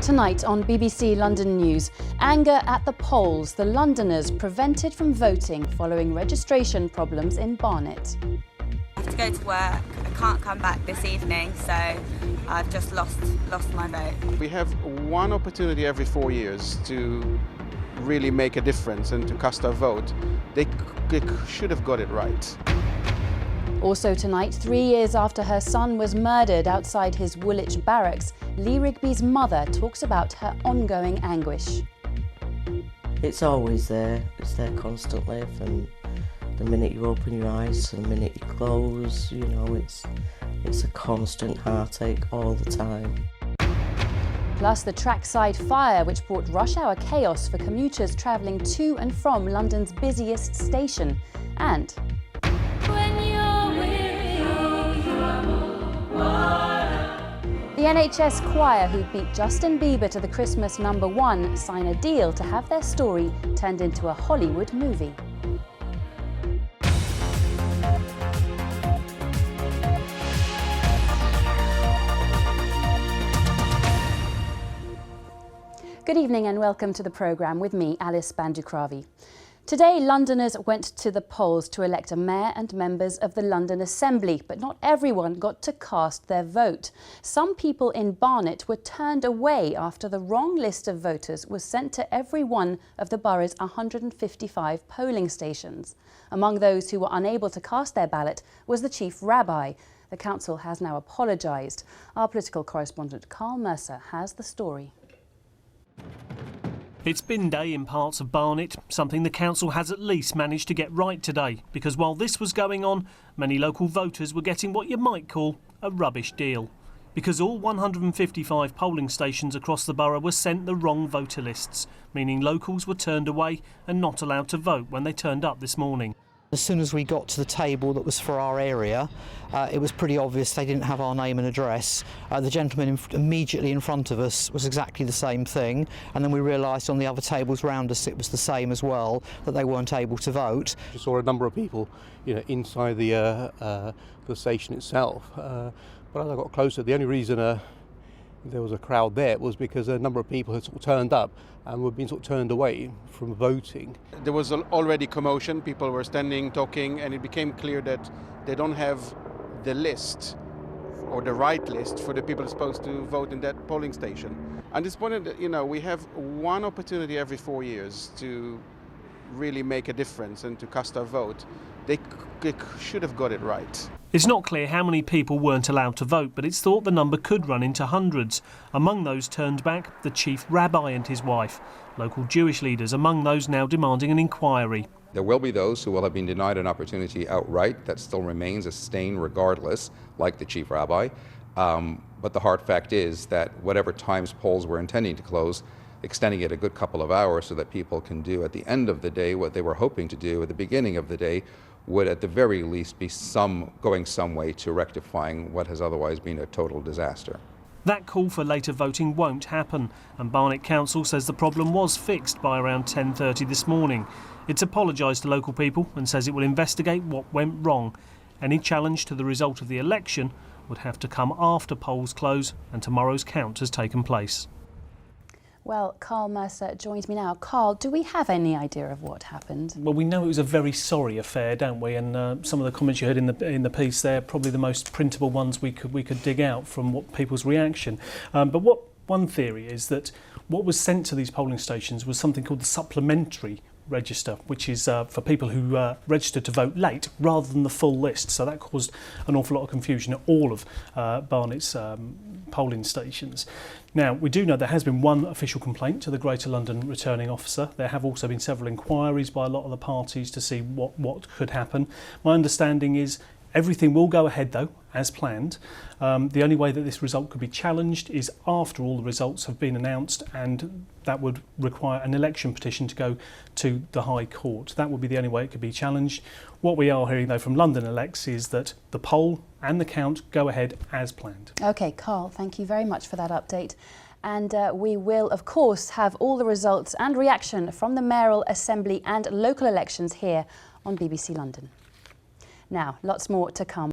Tonight on BBC London News, anger at the polls, the Londoners prevented from voting following registration problems in Barnet. I have to go to work, I can't come back this evening, so I've just lost my vote. We have one opportunity every 4 years to really make a difference and to cast our vote. They should have got it right. Also tonight, 3 years after her son was murdered outside his Woolwich barracks, Lee Rigby's mother talks about her ongoing anguish. It's always there, it's there constantly, from the minute you open your eyes to the minute you close, you know, it's a constant heartache all the time. Plus the trackside fire which brought rush hour chaos for commuters travelling to and from London's busiest station. And the NHS choir who beat Justin Bieber to the Christmas #1 sign a deal to have their story turned into a Hollywood movie. Good evening and welcome to the programme with me, Alice Bandukravi. Today, Londoners went to the polls to elect a mayor and members of the London Assembly, but not everyone got to cast their vote. Some people in Barnet were turned away after the wrong list of voters was sent to every one of the borough's 155 polling stations. Among those who were unable to cast their ballot was the chief rabbi. The council has now apologised. Our political correspondent Carl Mercer has the story. It's bin day in parts of Barnet, something the council has at least managed to get right today, because while this was going on, many local voters were getting what you might call a rubbish deal. Because all 155 polling stations across the borough were sent the wrong voter lists, meaning locals were turned away and not allowed to vote when they turned up this morning. As soon as we got to the table that was for our area, it was pretty obvious they didn't have our name and address. The gentleman immediately in front of us was exactly the same thing, and then we realised on the other tables round us it was the same as well, that they weren't able to vote. I saw a number of people, inside the station itself, but as I got closer, the only reason there was a crowd there was because a number of people had sort of turned up and were being sort of turned away from voting. There was already commotion, people were standing, talking, and it became clear that they don't have the list or the right list for the people supposed to vote in that polling station. And this point, we have one opportunity every 4 years to really make a difference and to cast our vote. They should have got it right. It's not clear how many people weren't allowed to vote, but it's thought the number could run into hundreds. Among those turned back, the chief rabbi and his wife. Local Jewish leaders among those now demanding an inquiry. There will be those who will have been denied an opportunity outright. That still remains a stain regardless, like the chief rabbi. But the hard fact is that whatever times polls were intending to close, extending it a good couple of hours so that people can do at the end of the day what they were hoping to do at the beginning of the day would at the very least be going some way to rectifying what has otherwise been a total disaster. That call for later voting won't happen, and Barnet Council says the problem was fixed by around 10:30 this morning. It's apologised to local people and says it will investigate what went wrong. Any challenge to the result of the election would have to come after polls close and tomorrow's count has taken place. Well, Carl Mercer joins me now. Carl, do we have any idea of what happened? Well, we know it was a very sorry affair, don't we? And some of the comments you heard in the piece there, probably the most printable ones we could dig out from what people's reaction. But one theory is that what was sent to these polling stations was something called the supplementary register, which is for people who registered to vote late rather than the full list. So that caused an awful lot of confusion at all of Barnet's polling stations. Now, we do know there has been one official complaint to the Greater London Returning Officer. There have also been several inquiries by a lot of the parties to see what could happen. My understanding is everything will go ahead, though, as planned. The only way that this result could be challenged is after all the results have been announced, and that would require an election petition to go to the High Court. That would be the only way it could be challenged. What we are hearing, though, from London Elects is that the poll and the count go ahead as planned. OK, Carl, thank you very much for that update. And we will, of course, have all the results and reaction from the mayoral, assembly and local elections here on BBC London. Now, lots more to come.